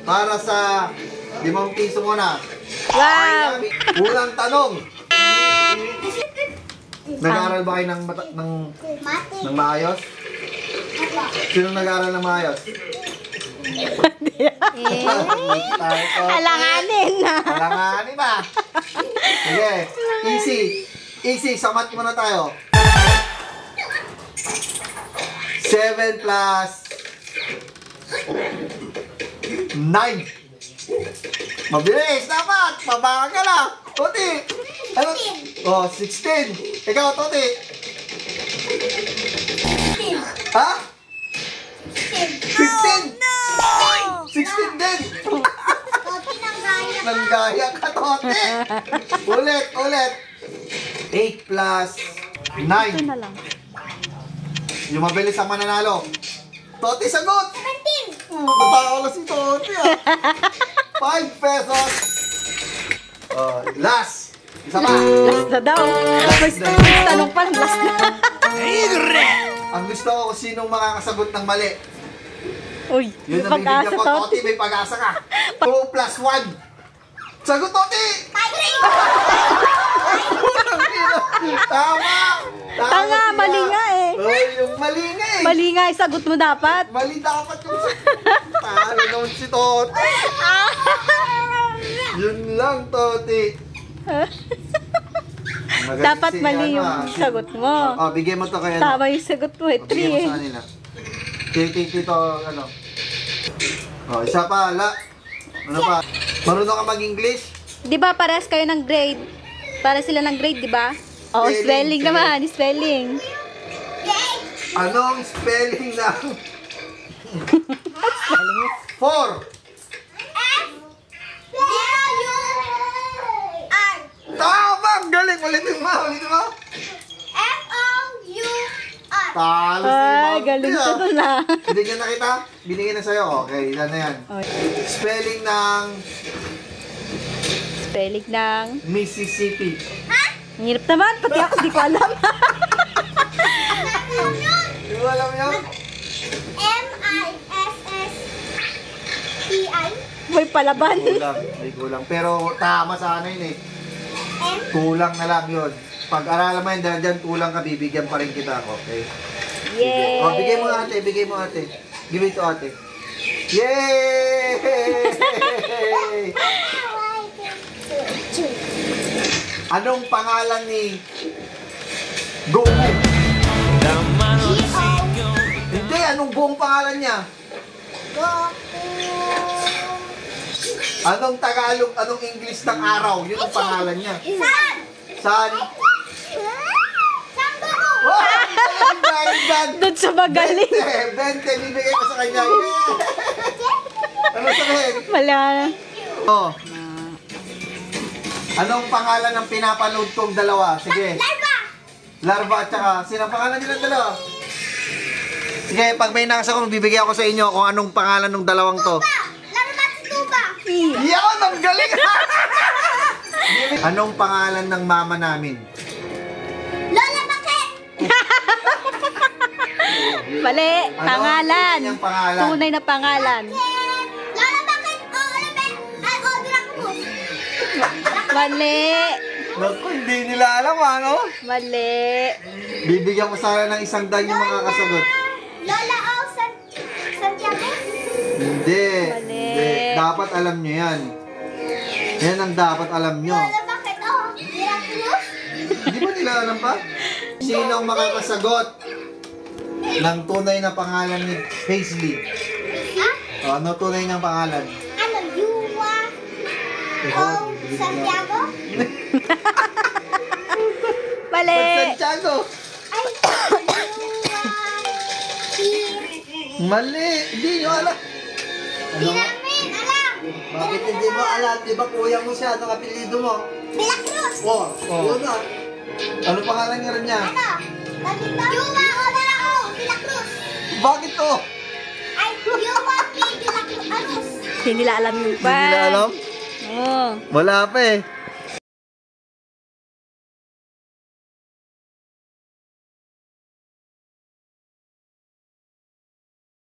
para sa 5 piso muna. Wow! Unang tanong. Nag-aaral ba kayo ng maayos? Sino nag-aaral ng maayos? Alanganin na. Alanganin na. Sige, easy. Easy, samat muna tayo. 7 plus 9. Mabilis, dapat. Mabagal ka lang. Toti. Ano? Oh, 16. Ikaw, Toti. Ha? 15. 16 din. Nanggaya ka, Toti. Ulit. 8 plus 9. Ito na lang. Yung mabilis ang mananalo. Toti, sagot! 17! Natawala si Toti, 5 pesos. Last. Isa pa. Last na daw. First tanong pa, last na. Ang gusto ko kung sinong makakasagot ng mali. Uy, Yun may ang bibigyan pag-asa ko. to. Toti, may pag-asa ka. 2 plus 1. Sagot, Toti! Tama! Tanga, mali nga eh. Ay, yung mali nga eh. Mali nga, isagot mo dapat. Mali dapat yung talo naman si Toti. Yun lang, Toti. Dapat mali yung sagot mo. Oh, bigyan mo to kaya. Tama yung sagot mo eh, 3 Bigyan mo eh. sa kanila. Tito, ano. Oh, isa pa, ano pa? Marunong ka mag-English? Di ba parehas kayo ng grade? Para sila ng grade, di ba? Oo, Spelling, spelling naman, spelling. Anong spelling ng 4? Tama! Ang galing! Ulitin mo! Talo si Ay, Mount galing Tea. ka doon ah. Hindi niya nakita? Binigyan na sa'yo. Okay, yan na yan. Spelling ng Spelling ng... Mississippi. Ang hirap naman, pati ako di ko alam. Hindi mo alam yun? May palaban. Kulang. Pero tama sana yun eh. Kulang na lang yun. Pag-aralan mo yun, dahil dyan kulang ka, bibigyan pa rin kita. Okay? Yay! Oh, bigay mo ate. Give it to ate. Yay! Anong pangalan ni Goku? Hindi, anong buong pangalan niya? Anong Tagalog, anong English ng araw? Yun ang pangalan niya. San? Oh, Doon sa magaling. 20, bibigay ko sa kanya. Ano sabihin? Wala na. Oh. Anong pangalan ng pinapanood kong dalawa? Sige. Larva at saka, sino ang pangalan nilang dalawa? Sige, pag may nakasa ko, bibigay ako sa inyo kung anong pangalan ng dalawang to. Yan! Ang galing! Anong pangalan ng mama namin? Mali, pangalan. Ano ang pangalan? Tunay na pangalan. Mali. Naku, hindi nila alam ano? Mali. Bibigyan ko sana ng 100 yung makakasagot. Lola o Santiago? Hindi. Mali. Hindi. Dapat alam nyo yan. Yan ang dapat alam nyo. Lola, bakit o? Miraculous? Hindi ba nila alam pa? Sino ang makakasagot ng tunay na pangalan ni Paisley? Ha? O, ano tunay niyang pangalan? Ano, Yuwa o Santiago? Mali. Santiago! Ay, Yuwa Mali! Hindi nyo alam. Di namin alam. Bakit hindi mo alam? Di ba kuya mo siya? Anong apelido mo? Milagros. Oh, yun na. Ano pangalan nga rin niya? Ano? Yuwa o Dalao? Milagros. Bakit to? Ay, Yuwa Milagros. Hindi nila alam yung Hindi nila alam? Oo. Wala pa eh.